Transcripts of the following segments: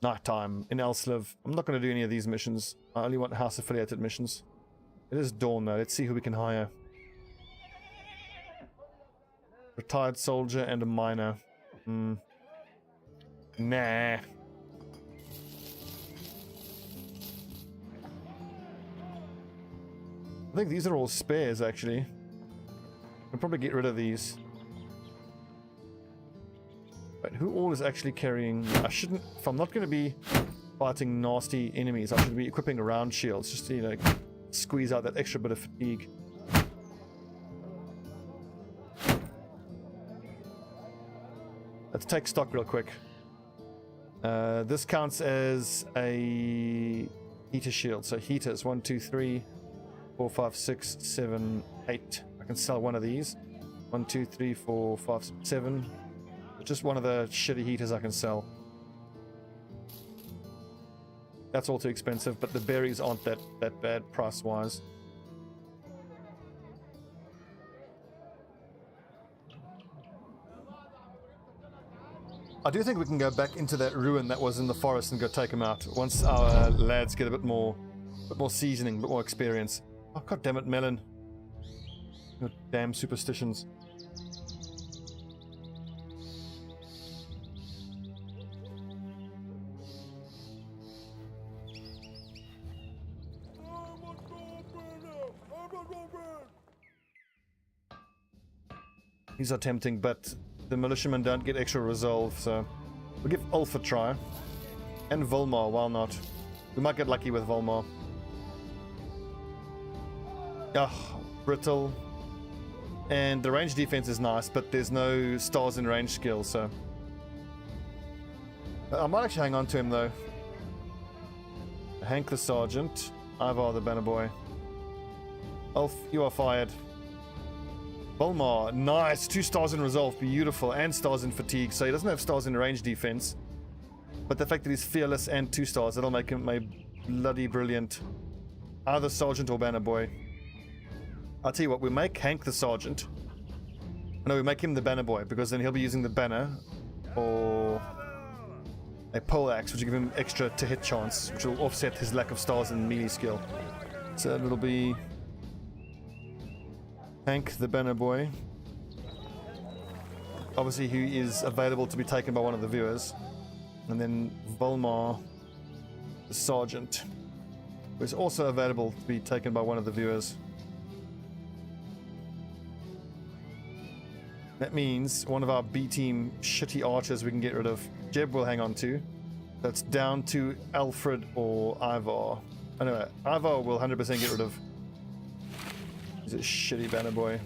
Nighttime in Elsliv. I'm not going to do any of these missions. I only want house affiliated missions. It is dawn though. Let's see who we can hire. Retired soldier and a miner. Nah. I think these are all spares actually. I'll probably get rid of these. But who all is actually carrying... I shouldn't... If I'm not going to be fighting nasty enemies, I should be equipping round shields. Just to, you know, squeeze out that extra bit of fatigue. Let's take stock real quick. This counts as a heater shield. So heaters, 1, 2, 3, 4, 5, 6, 7, 8. I can sell one of these. 1, 2, 3, 4, 5, 7. Just one of the shitty heaters I can sell. That's all too expensive, but the berries aren't that bad price-wise. I do think we can go back into that ruin that was in the forest and go take them out once our lads get a bit more seasoning, a bit more experience. Oh, god damn it, Melon. Your damn superstitions. These are tempting, but the militiamen don't get extra resolve, so we'll give Ulf a try. And Volmar, why not? We might get lucky with Volmar. Brittle. And the range defense is nice, but there's no stars in range skill, so... I might actually hang on to him, though. Hank the Sergeant. Ivar the Banner Boy. Ulf, you are fired. Volmar, nice! 2 stars in resolve, beautiful, and stars in fatigue, so he doesn't have stars in range defense. But the fact that he's fearless and 2 stars, that'll make him a bloody brilliant. Either Sergeant or Banner Boy. I'll tell you what, we make Hank the Sergeant. No, we make him the Banner Boy, because then he'll be using the banner or a pole axe, which will give him extra to hit chance, which will offset his lack of stars in melee skill. So it'll be Hank the Banner Boy, obviously, who is available to be taken by one of the viewers, and then Volmar the Sergeant, who is also available to be taken by one of the viewers. That means one of our B team shitty archers we can get rid of. Jeb will hang on to. That's down to Alfred or Ivar. Anyway, Ivar will 100% get rid of. He's a shitty Banner Boy.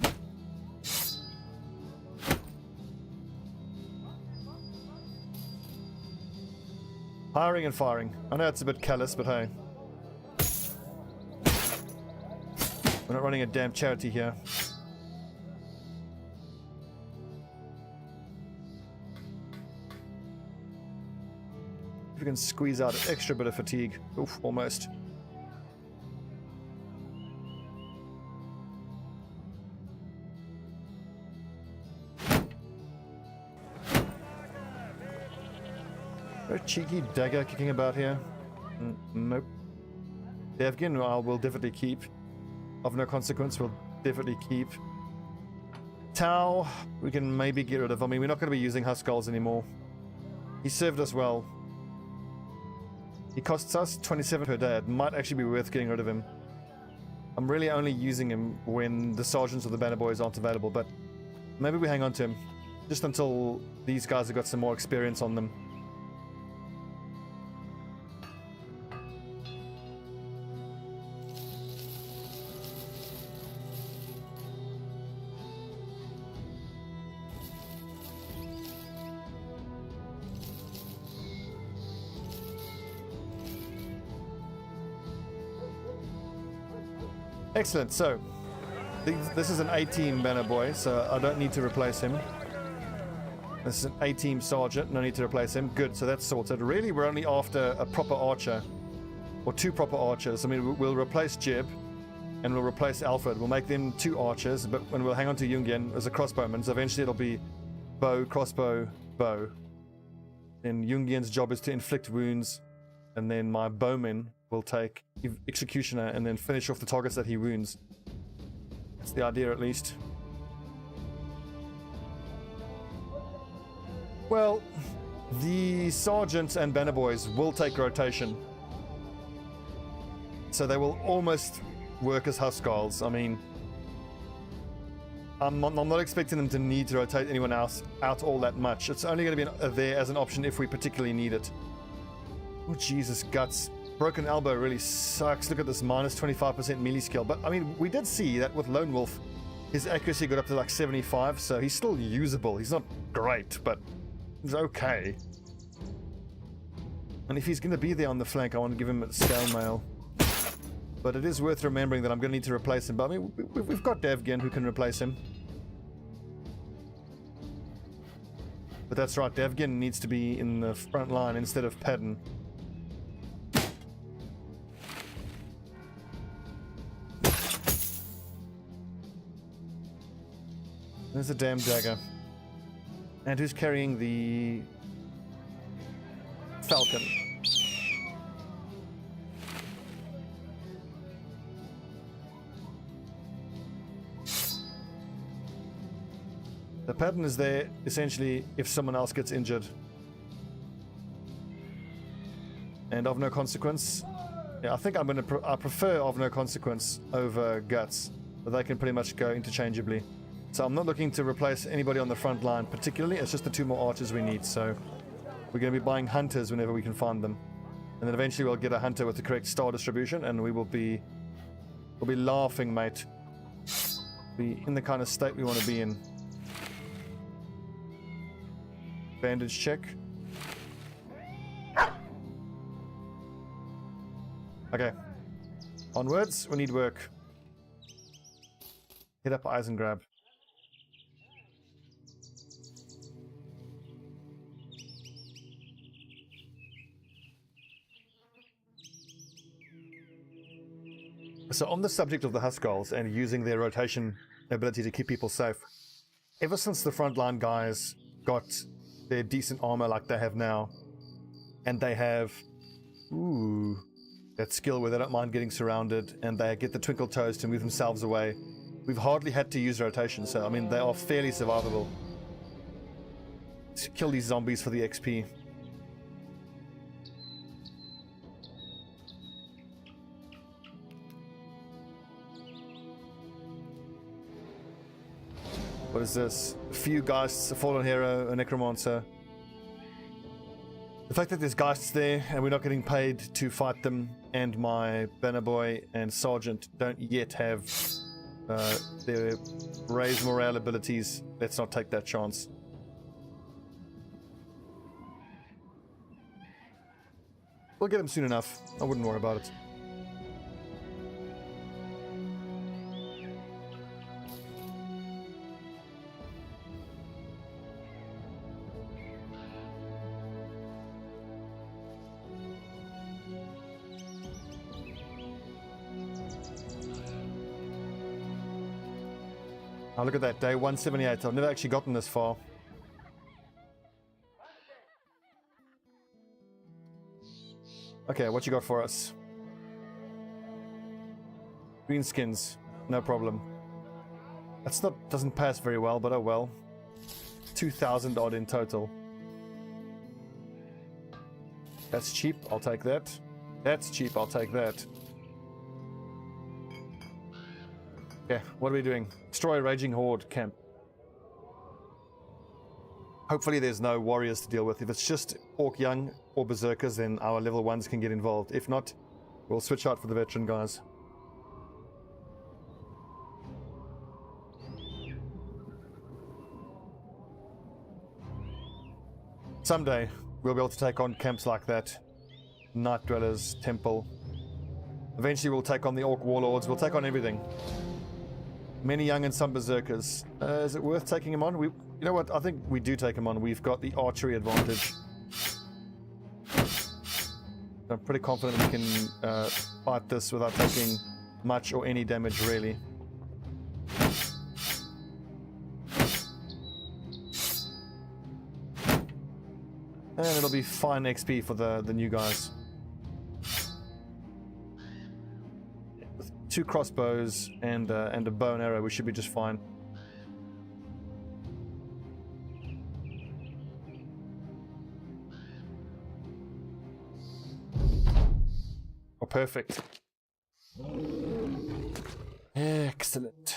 Hiring and firing. I know it's a bit callous, but hey. We're not running a damn charity here. If we can squeeze out an extra bit of fatigue. Oof, almost. A cheeky dagger kicking about here. Nope. Davkul, I will definitely keep. Of no consequence, we'll definitely keep. Tau, we can maybe get rid of. I mean, we're not going to be using Huskulls anymore. He served us well. He costs us 27 per day. It might actually be worth getting rid of him. I'm really only using him when the Sergeants or the Banner Boys aren't available, but maybe we hang on to him. Just until these guys have got some more experience on them. Excellent, so this is an A-team Banner Boy, so I don't need to replace him. This is an A-team Sergeant, no need to replace him. Good, so that's sorted. Really, we're only after a proper archer, or 2 proper archers. I mean, we'll replace Jeb, and we'll replace Alfred. We'll make them 2 archers, but when we'll hang on to Jungian as a crossbowman, so eventually it'll be bow, crossbow, bow. Then Jungian's job is to inflict wounds, and then my bowman will take executioner and then finish off the targets that he wounds. That's the idea, at least. Well, the sergeants and banner boys will take rotation, so they will almost work as huskarls. I mean, I'm not expecting them to need to rotate anyone else out all that much. It's only going to be there as an option if we particularly need it. Oh, Jesus, guts. Broken elbow really sucks. Look at this, minus 25% melee skill. But, I mean, we did see that with Lone Wolf, his accuracy got up to like 75, so he's still usable. He's not great, but he's okay. And if he's going to be there on the flank, I want to give him a scale mail. But it is worth remembering that I'm going to need to replace him. But, I mean, we've got Davkul who can replace him. But that's right, Davkul needs to be in the front line instead of Padden. There's a damn dagger. And who's carrying the falcon? The pattern is there essentially if someone else gets injured. And of no consequence. Yeah, I think I'm going to I prefer of no consequence over guts, but they can pretty much go interchangeably. So I'm not looking to replace anybody on the front line particularly. It's just the 2 more archers we need. So we're going to be buying hunters whenever we can find them, and then eventually we'll get a hunter with the correct star distribution, and we'll be laughing, mate. Be in the kind of state we want to be in. Bandage check. Okay. Onwards, we need work. Hit up Eisengrab. So on the subject of the Huskarls and using their rotation ability to keep people safe, ever since the frontline guys got their decent armor like they have now, and they have that skill where they don't mind getting surrounded and they get the twinkle toes to move themselves away, we've hardly had to use rotation. So I mean, they are fairly survivable. Let's kill these zombies for the XP. What is this? A few geists, a fallen hero, a necromancer. The fact that there's geists there and we're not getting paid to fight them, and my banner boy and sergeant don't yet have their raise morale abilities, let's not take that chance. We'll get them soon enough. I wouldn't worry about it. Oh, look at that, day 178. I've never actually gotten this far. Okay, what you got for us? Greenskins, no problem. Doesn't pass very well, but oh well. 2,000 odd in total. That's cheap, I'll take that. That's cheap, I'll take that. Yeah, what are we doing? Destroy Raging Horde camp. Hopefully there's no warriors to deal with. If it's just Orc Young or Berserkers, then our level 1s can get involved. If not, we'll switch out for the veteran guys. Someday, we'll be able to take on camps like that. Night Dwellers, Temple. Eventually we'll take on the Orc Warlords, we'll take on everything. Many young and some berserkers. Is it worth taking him on? You know what? I think we do take him on. We've got the archery advantage. I'm pretty confident we can fight this without taking much or any damage, really. And it'll be fine XP for the new guys. With 2 crossbows and a bow and arrow, we should be just fine. Oh, perfect. Excellent.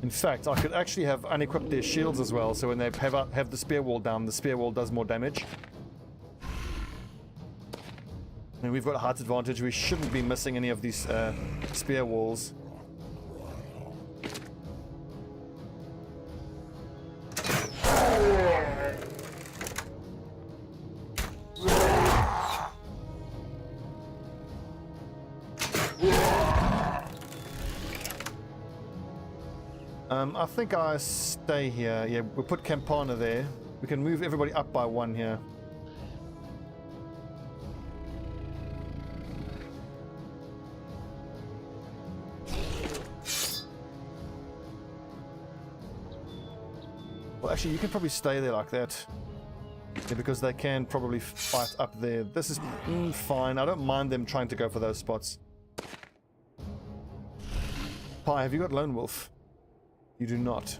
In fact, I could actually have unequipped their shields as well, so when they have the spear wall down, the spear wall does more damage. And we've got a height advantage. We shouldn't be missing any of these spear walls. I think I stay here. Yeah, we'll put Campana there. We can move everybody up by 1 here. Well, actually, you can probably stay there like that. Yeah, because they can probably fight up there. This is fine. I don't mind them trying to go for those spots. Pi, have you got Lone Wolf? You do not.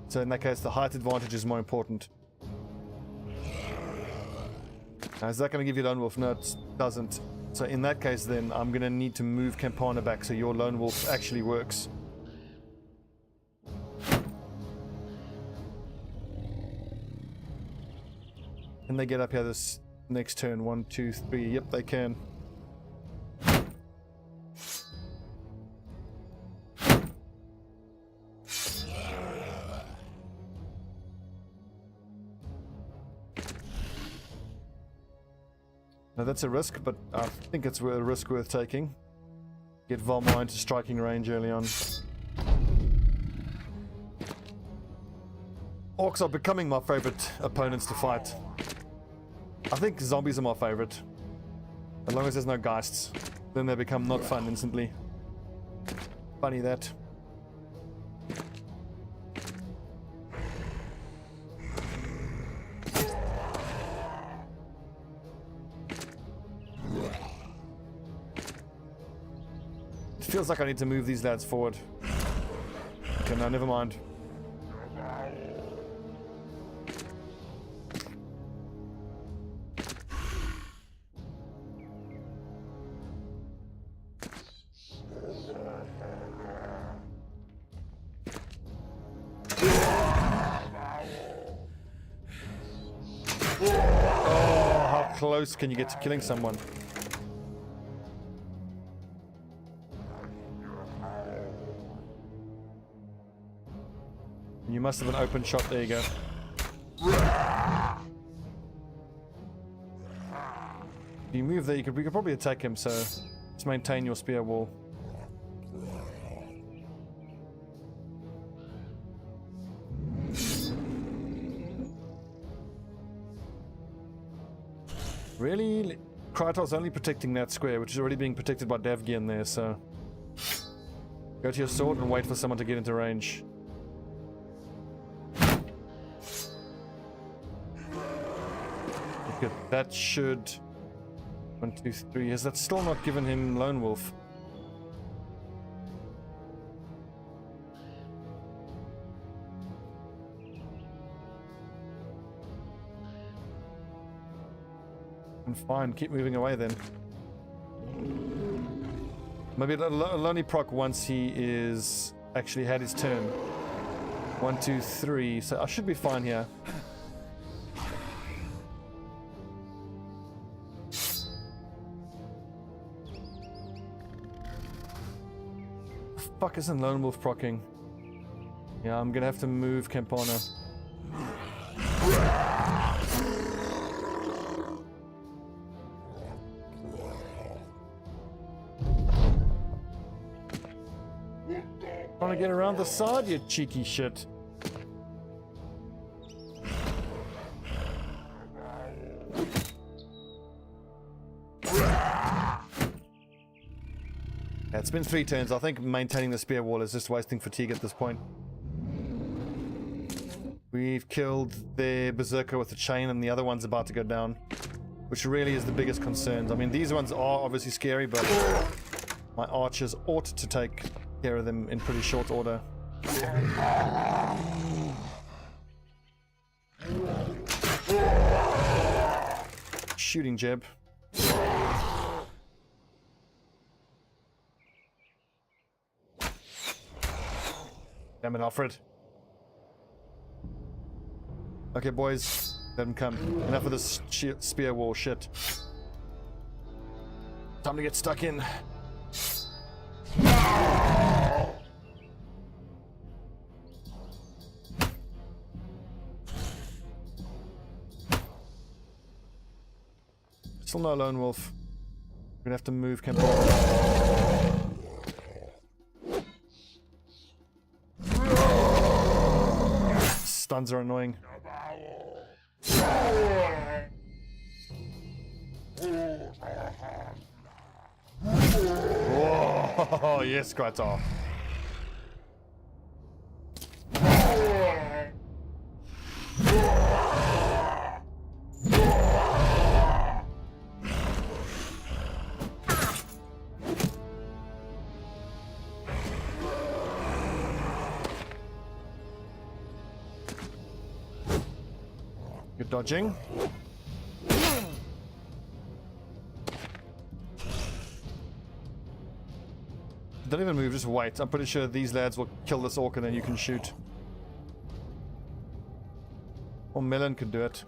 So in that case, the height advantage is more important. Now, is that going to give you Lone Wolf? No, it doesn't. So in that case, then, I'm going to need to move Campana back so your Lone Wolf actually works. Can they get up here this next turn? 1, 2, 3. Yep, they can. Now that's a risk, but I think it's a risk worth taking. Get Valmar into striking range early on. Orcs are becoming my favorite opponents to fight. I think zombies are my favorite. As long as there's no geists, then they become not fun instantly. Funny that. It feels like I need to move these lads forward. Okay, no, never mind. Oh, how close can you get to killing someone? You must have an open shot. There you go. If you move there, we could probably attack him, so just maintain your spear wall. Really? Krytar's only protecting that square, which is already being protected by Davkul there, so... Go to your sword and wait for someone to get into range. Okay, that should... 1, 2, 3... Has that still not given him Lone Wolf? Fine, keep moving away then. Maybe it'll only proc once he is actually had his turn. 1, 2, 3. So I should be fine here. Fuck, isn't Lone Wolf procking? Yeah, I'm gonna have to move Campana. Trying to get around the side, you cheeky shit. Yeah, it's been 3 turns. I think maintaining the spear wall is just wasting fatigue at this point. We've killed the berserker with the chain and the other one's about to go down, which really is the biggest concerns. I mean, these ones are obviously scary, but my archers ought to take care of them in pretty short order. Shooting jib. Damn it, Alfred. Okay, boys, let him come. Enough of this spear wall shit. Time to get stuck in. Still no lone wolf. We're gonna have to move camp. Stuns are annoying. Whoa, yes, Kratar. Good dodging. Don't even move, just wait. I'm pretty sure these lads will kill this orc and then you can shoot. Or Melon could do it.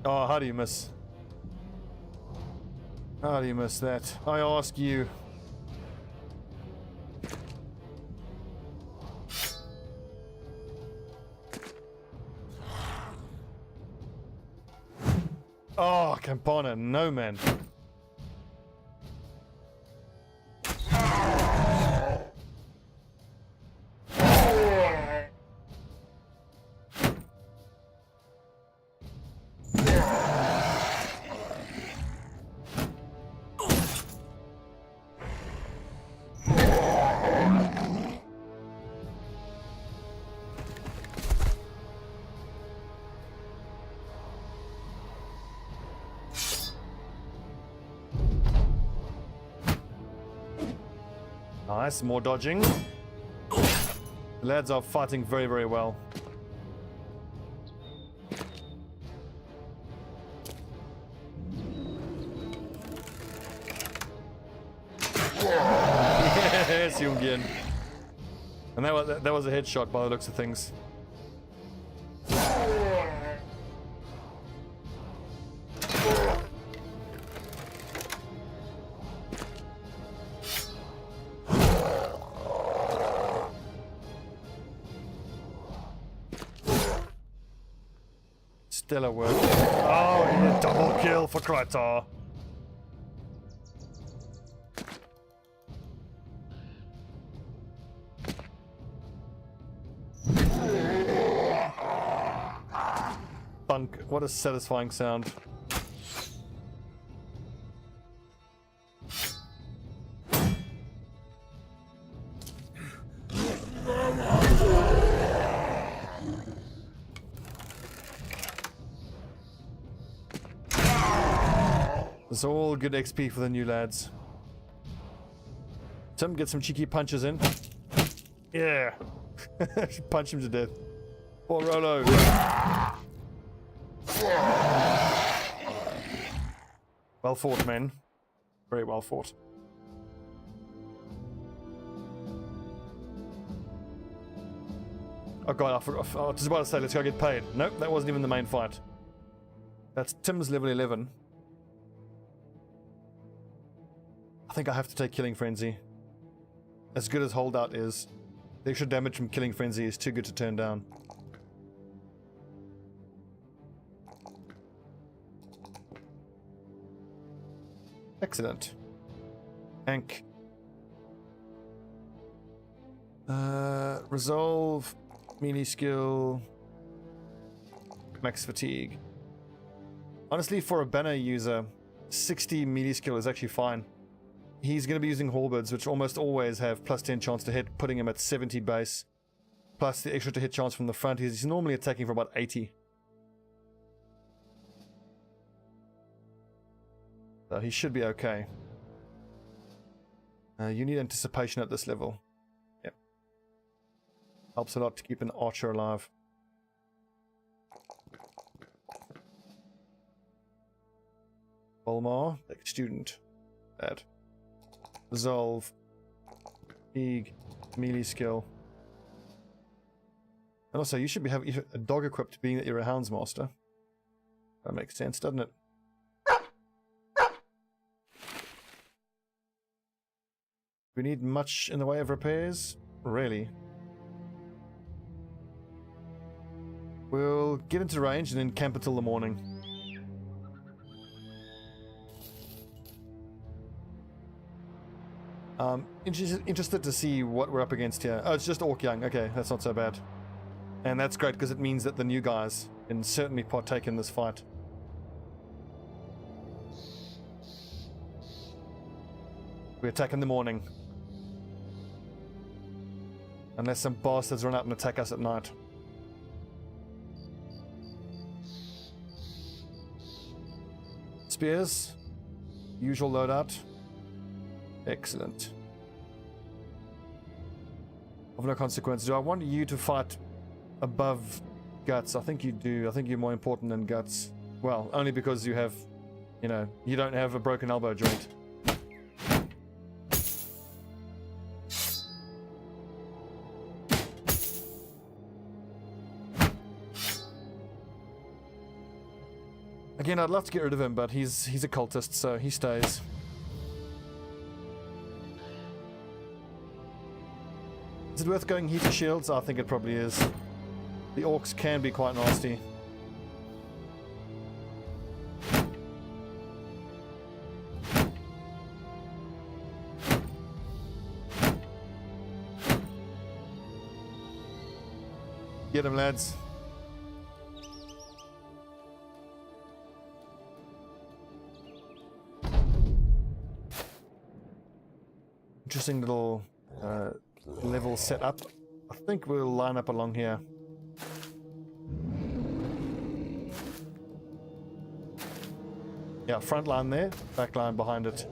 Oh, how do you miss? How do you miss that? I ask you. Oh, Campana, no man. Nice, more dodging. The lads are fighting very, very well. Yes, Jungian. And that was a headshot by the looks of things. Stellar work. Oh, yeah, double kill for Kratar. Thunk. What a satisfying sound. It's all good XP for the new lads. Tim, get some cheeky punches in. Yeah. Punch him to death. Poor Rolo. Well fought, men. Very well fought. Oh god, I forgot. I was just about to say, let's go get paid. Nope, that wasn't even the main fight. That's Tim's level 11. I think I have to take Killing Frenzy. As good as Holdout is, the extra damage from Killing Frenzy is too good to turn down. Excellent. Hank. Resolve, melee skill, max fatigue. Honestly, for a banner user, 60 melee skill is actually fine. He's going to be using halberds, which almost always have plus 10 chance to hit, putting him at 70 base. Plus the extra to hit chance from the front. He's normally attacking for about 80. So he should be okay. You need anticipation at this level. Yep. Helps a lot to keep an archer alive. Volmar, like student. Bad. Resolve. Fatigue. Melee skill. And also, you should be having a dog equipped, being that you're a houndsmaster. That makes sense, doesn't it? We need much in the way of repairs? Really? We'll get into range and then camp until the morning. Interested to see what we're up against here. Oh, it's just Orc Young. Okay, that's not so bad. And that's great because it means that the new guys can certainly partake in this fight. We attack in the morning. Unless some bastards run out and attack us at night. Spears. Usual loadout. Excellent. Of no consequence. Do I want you to fight above Guts? I think you do. I think you're more important than Guts. Well, only because you have, you know, you don't have a broken elbow joint. Again, I'd love to get rid of him, but he's a cultist, so he stays. Is it worth going heater shields? I think it probably is. The orcs can be quite nasty. Get him, lads. Interesting little level set up. I think we'll line up along here. Yeah, front line there, back line behind it.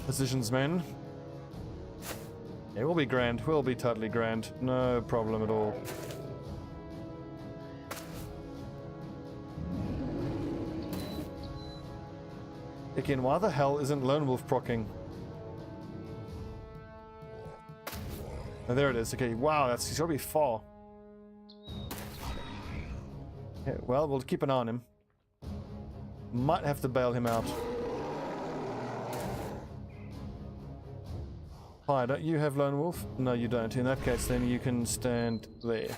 Positions, men. Yeah, we'll be grand. We'll be totally grand. No problem at all. Again, why the hell isn't Lone Wolf proccing? Oh, there it is. Okay, wow, he's gotta be far. Yeah, well, we'll keep an eye on him. Might have to bail him out. Hi, don't you have Lone Wolf? No, you don't. In that case, then you can stand there.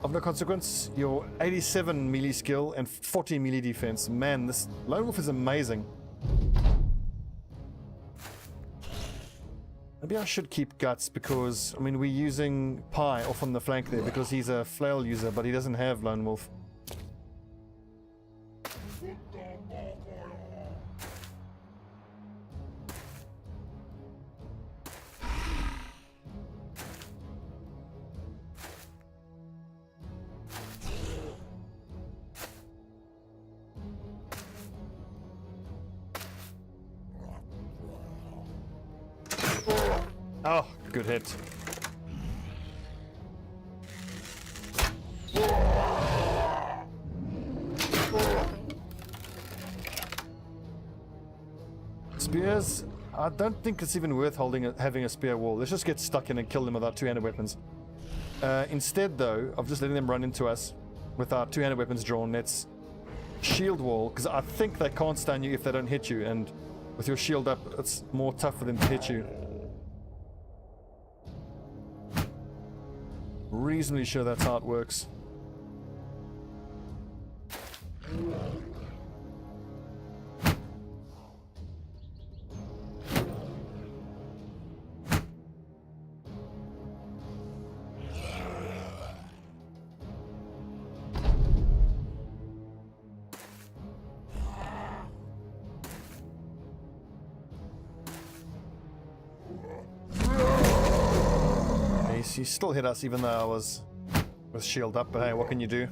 Of no consequence, your 87 melee skill and 40 melee defense. Man, this Lone Wolf is amazing. Maybe I should keep Guts because, I mean, we're using Pi off on the flank there because he's a flail user, but he doesn't have Lone Wolf. Oh, good hit. Spears, I don't think it's even worth having a spear wall. Let's just get stuck in and kill them with our two-handed weapons. Instead, though, of just letting them run into us with our two-handed weapons drawn, let's shield wall, because I think they can't stun you if they don't hit you, and with your shield up, it's more tough for them to hit you. Reasonably sure that's how it works. He still hit us even though I was with shield up, but hey, what can you do?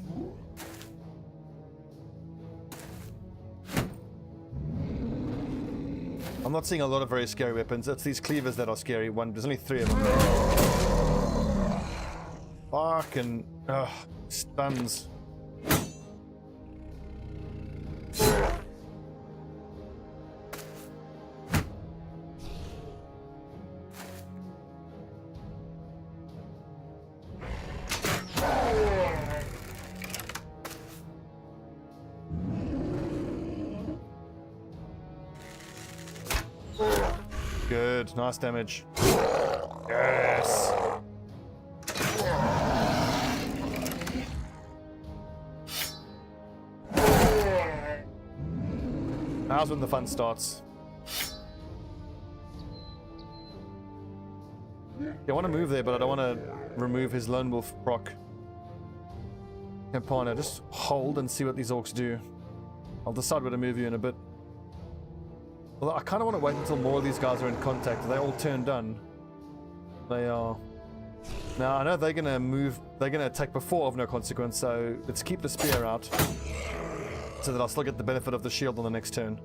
I'm not seeing a lot of very scary weapons. It's these cleavers that are scary. There's only 3 of them there. Fucking stuns. Good, nice damage. Yes. Now's when the fun starts. I want to move there, but I don't want to remove his lone wolf proc. Campana, just hold and see what these orcs do. I'll decide where to move you in a bit. Although I kind of want to wait until more of these guys are in contact. Are they all turned done? They are. Now I know they're gonna move. They're gonna attack before of no consequence. So let's keep the spear out, so that I'll still get the benefit of the shield on the next turn.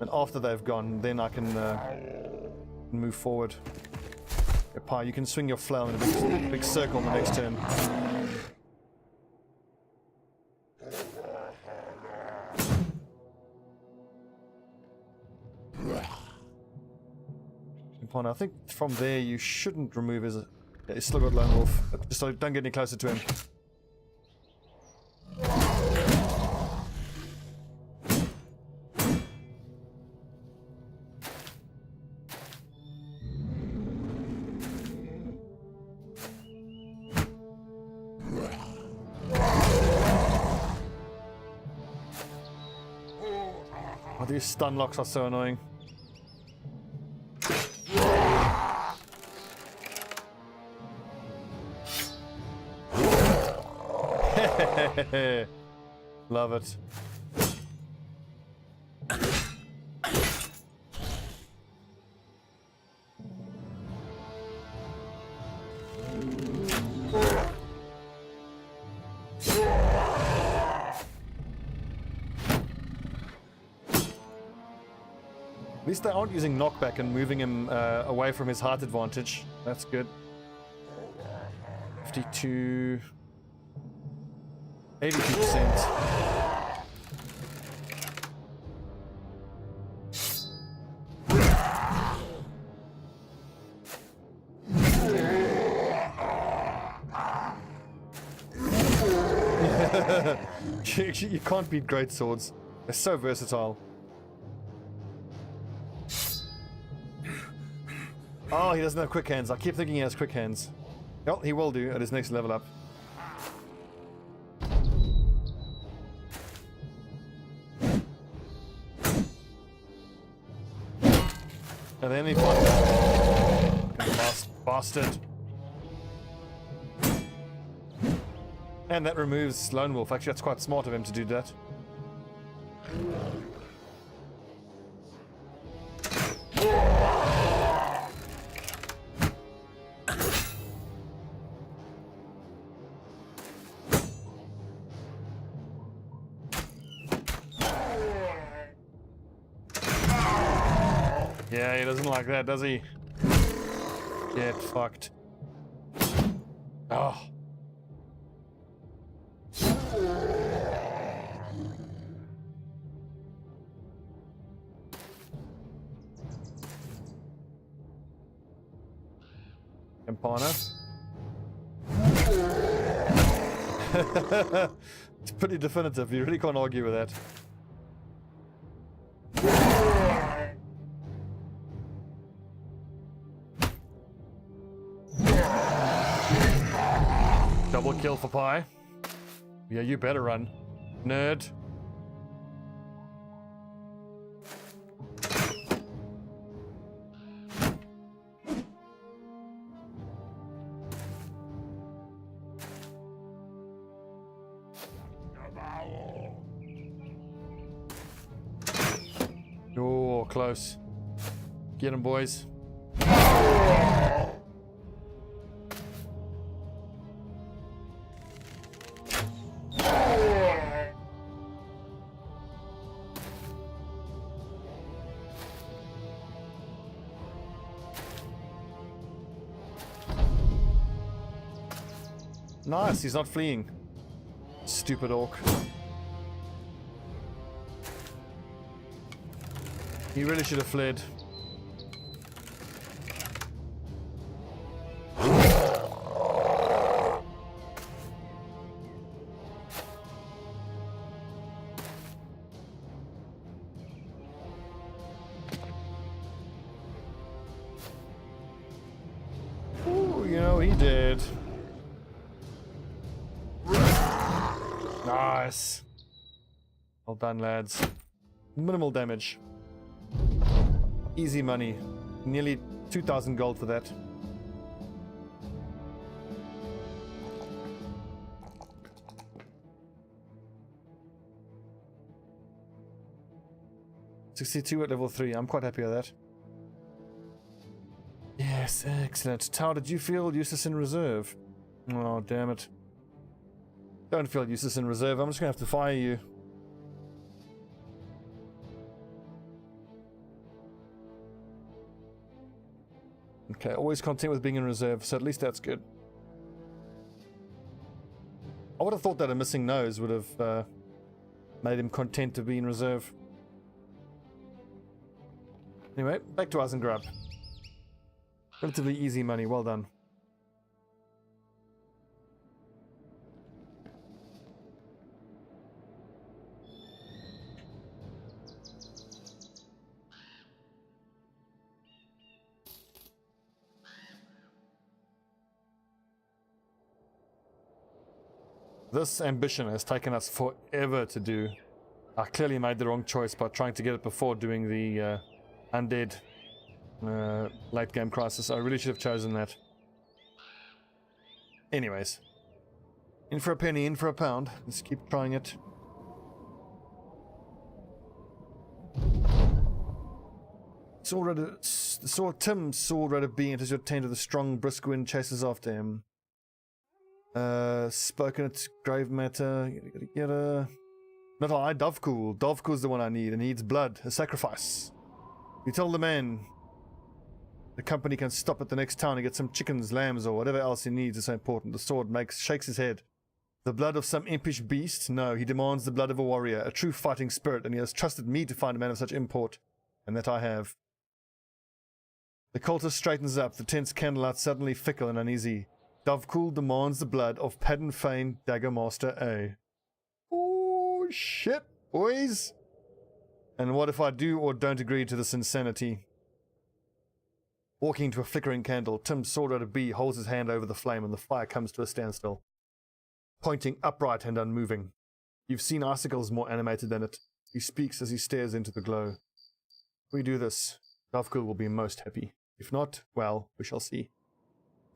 And after they've gone, then I can move forward. Yeah, Pi, you can swing your flail in a big circle on the next turn. I think from there you shouldn't remove his... Yeah, he's still got lone wolf. Just so don't get any closer to him. Oh, these stun locks are so annoying. Love it. At least they aren't using knockback and moving him away from his height advantage. That's good. 52... 82%. You can't beat great swords. They're so versatile. Oh, he doesn't have quick hands. I keep thinking he has quick hands. Well, he will do at his next level up. And then he bastard. And that removes Lone Wolf. Actually, that's quite smart of him to do that. Yeah, he doesn't like that, does he? Get fucked. Oh. Campana. It's pretty definitive. You really can't argue with that. Double kill for Pie. Yeah, you better run, nerd. Oh, close. Get him, boys. Nice, he's not fleeing. Stupid orc. He really should have fled. Ooh, you know, he did. Nice. Well done, lads. Minimal damage. Easy money. Nearly 2,000 gold for that. $62 at level 3. I'm quite happy with that. Yes, excellent. How did you feel useless in reserve? Oh, damn it. Don't feel useless in reserve. I'm just going to have to fire you. Okay, always content with being in reserve, so at least that's good. I would have thought that a missing nose would have made him content to be in reserve. Anyway, back to Eisengrab. Relatively easy money, well done. This ambition has taken us forever to do. I clearly made the wrong choice by trying to get it before doing the undead late game crisis. I really should have chosen that. Anyways. In for a penny, in for a pound. Let's keep trying it. Tim's sword rate of being enters your tent with a strong brisk wind chases after him. Spoken at grave matter. Not I, Davkul. Davkul's the one I need. It needs blood, a sacrifice. You tell the man the company can stop at the next town and get some chickens, lambs, or whatever else he needs is so important. The sword shakes his head. The blood of some impish beast? No, he demands the blood of a warrior, a true fighting spirit, and he has trusted me to find a man of such import, and that I have. The cultist straightens up, the tense candlelight suddenly fickle and uneasy. Davkul demands the blood of Padden Fane Daggermaster A. Oh, shit, boys. And what if I do or don't agree to this insanity? Walking to a flickering candle, Tim's sword rate of B holds his hand over the flame and the fire comes to a standstill. Pointing upright and unmoving. You've seen icicles more animated than it. He speaks as he stares into the glow. If we do this, Davkul will be most happy. If not, well, we shall see.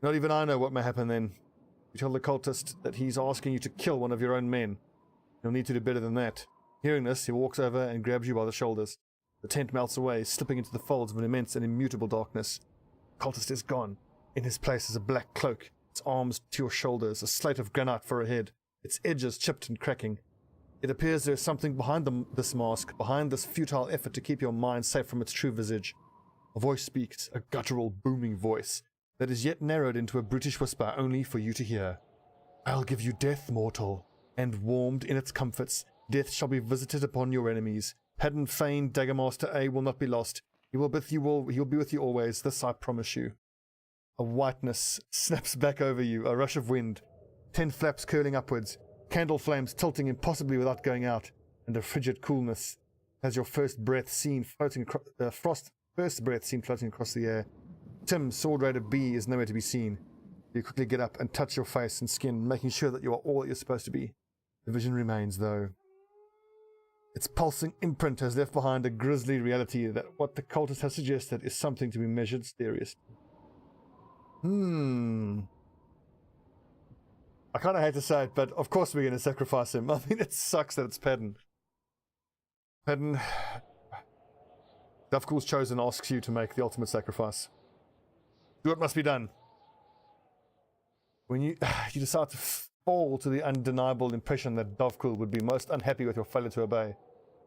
Not even I know what may happen then. You tell the cultist that he's asking you to kill one of your own men. You'll need to do better than that. Hearing this, he walks over and grabs you by the shoulders. The tent melts away, slipping into the folds of an immense and immutable darkness. The cultist is gone. In his place is a black cloak, its arms to your shoulders, a slate of granite for a head, its edges chipped and cracking. It appears there is something behind this mask, behind this futile effort to keep your mind safe from its true visage. A voice speaks, a guttural, booming voice, that is yet narrowed into a brutish whisper only for you to hear. I'll give you death, mortal, and warmed in its comforts, death shall be visited upon your enemies. Padden Fane Daggermaster A will not be lost. He'll be with you always, this I promise you. A whiteness snaps back over you, a rush of wind, 10 flaps curling upwards, candle flames tilting impossibly without going out, and a frigid coolness as your first breath seen floating across the air. Tim, Sword Raider B, is nowhere to be seen. You quickly get up and touch your face and skin, making sure that you are all that you're supposed to be. The vision remains, though. Its pulsing imprint has left behind a grisly reality that what the cultist has suggested is something to be measured seriously. I kind of hate to say it, but of course we're going to sacrifice him. I mean, it sucks that it's Pedden. Pedden, Davkul's chosen asks you to make the ultimate sacrifice. Do what must be done. When you decide to fall to the undeniable impression that Davkul would be most unhappy with your failure to obey.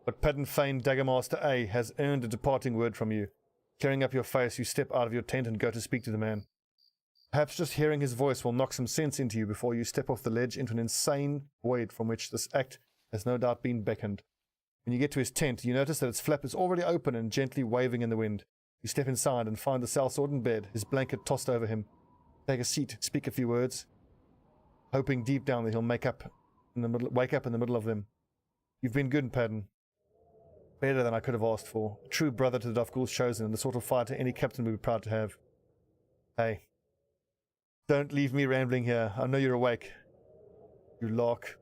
But Pedden Fane Daggermaster A has earned a departing word from you. Clearing up your face, you step out of your tent and go to speak to the man. Perhaps just hearing his voice will knock some sense into you before you step off the ledge into an insane void from which this act has no doubt been beckoned. When you get to his tent, you notice that its flap is already open and gently waving in the wind. You step inside and find the sellsword in bed, his blanket tossed over him. Take a seat, speak a few words, hoping deep down that he'll wake up in the middle of them. You've been good, Pedden. Better than I could have asked for. A true brother to the Davkul's chosen, and the sort of fighter any captain would be proud to have. Hey. Don't leave me rambling here. I know you're awake. You lark.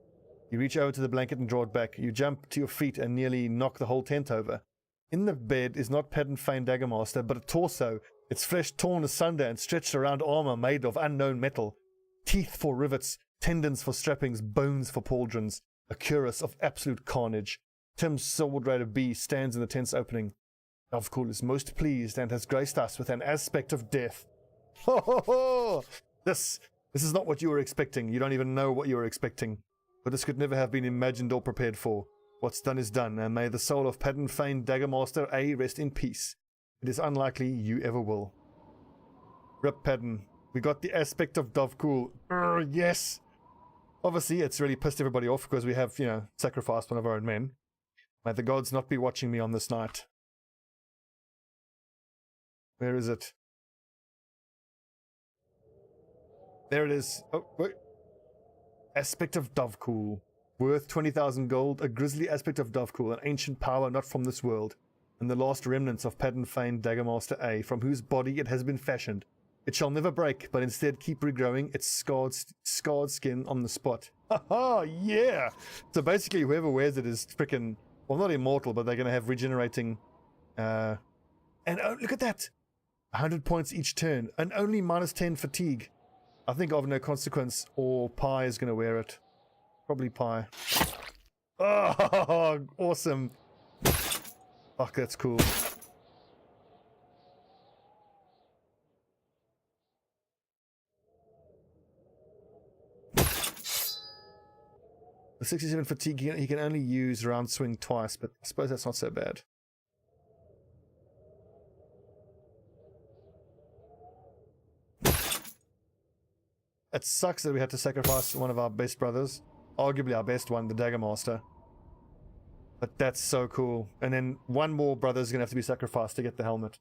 You reach over to the blanket and draw it back. You jump to your feet and nearly knock the whole tent over. In the bed is not Pedden Fane Daggermaster, but a torso, its flesh torn asunder and stretched around armor made of unknown metal. Teeth for rivets, tendons for strappings, bones for pauldrons. A cuirass of absolute carnage. Tim's Sword Raider B stands in the tent's opening. Davkul is most pleased and has graced us with an aspect of death. Ho ho ho! This is not what you were expecting. You don't even know what you were expecting. But this could never have been imagined or prepared for. What's done is done, and may the soul of Pedden Fane Daggermaster A rest in peace. It is unlikely you ever will. Rip Pedden. We got the aspect of Davkul. Yes! Obviously, it's really pissed everybody off because we have, sacrificed one of our own men. May the gods not be watching me on this night. Where is it? There it is. Oh, wait. Aspect of Davkul. Worth 20,000 gold. A grisly aspect of Davkul. An ancient power not from this world. And the last remnants of Pedden Fane Daggermaster A, from whose body it has been fashioned. It shall never break, but instead keep regrowing its scarred skin on the spot. Haha, yeah! So basically whoever wears it is freaking, well, not immortal, but they're going to have regenerating, and oh, look at that! 100 points each turn, and only -10 fatigue. I think of no consequence, or Pi is going to wear it. Probably Pi. Oh, awesome! Fuck, that's cool. The 67 fatigue, he can only use round swing twice, but I suppose that's not so bad. It sucks that we had to sacrifice one of our best brothers. Arguably our best one, the Daggermaster. But that's so cool. And then one more brother is going to have to be sacrificed to get the helmet.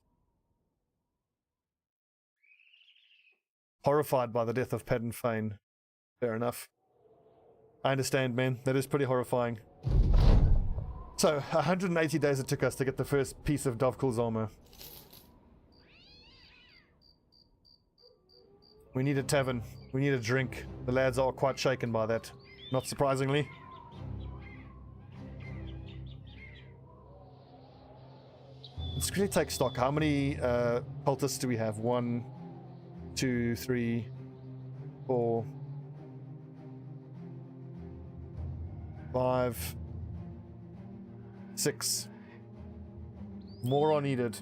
Horrified by the death of Pedden Fane. Fair enough. I understand, man. That is pretty horrifying. So, 180 days it took us to get the first piece of Davkul's armor. We need a tavern. We need a drink. The lads are quite shaken by that. Not surprisingly. Let's quickly take stock. How many cultists do we have? 1, 2, 3, 4, 5, 6. More are needed.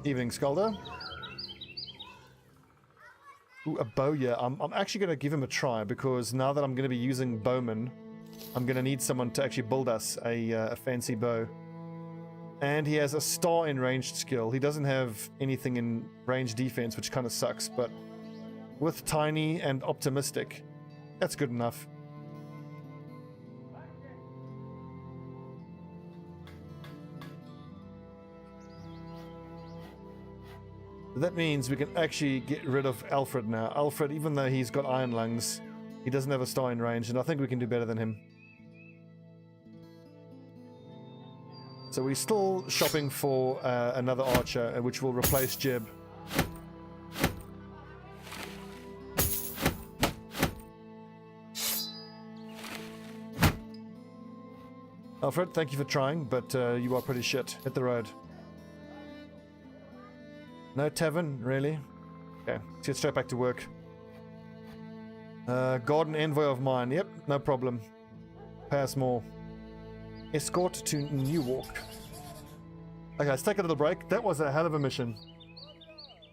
Evening, Skulder. Ooh, a bowyer. I'm actually going to give him a try because now that I'm going to be using bowmen, I'm going to need someone to actually build us a fancy bow. And he has a star in ranged skill. He doesn't have anything in ranged defense, which kind of sucks, but with tiny and optimistic, that's good enough. That means we can actually get rid of Alfred now. Alfred, even though he's got iron lungs, he doesn't have a star in range, and I think we can do better than him. So we're still shopping for another archer, which will replace Jeb. Alfred, thank you for trying, but you are pretty shit. Hit the road. No tavern, really? Okay, let's get straight back to work. Garden envoy of mine. Yep, no problem. Pay us more. Escort to Newark. Okay, let's take a little break. That was a hell of a mission.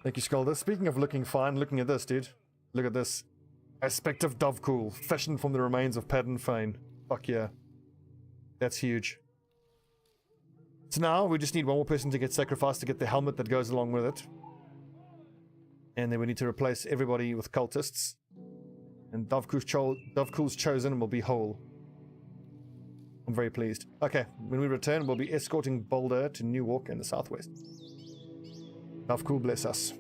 Thank you, Skolder. Speaking of looking fine, looking at this, dude. Look at this. Aspect of Davkul, fashioned from the remains of Padden Fane. Fuck yeah. That's huge. So now we just need one more person to get sacrificed to get the helmet that goes along with it. And then we need to replace everybody with cultists. And Davkul's chosen and will be whole. I'm very pleased. Okay, when we return, we'll be escorting Boulder to Newark in the southwest. Davkul bless us.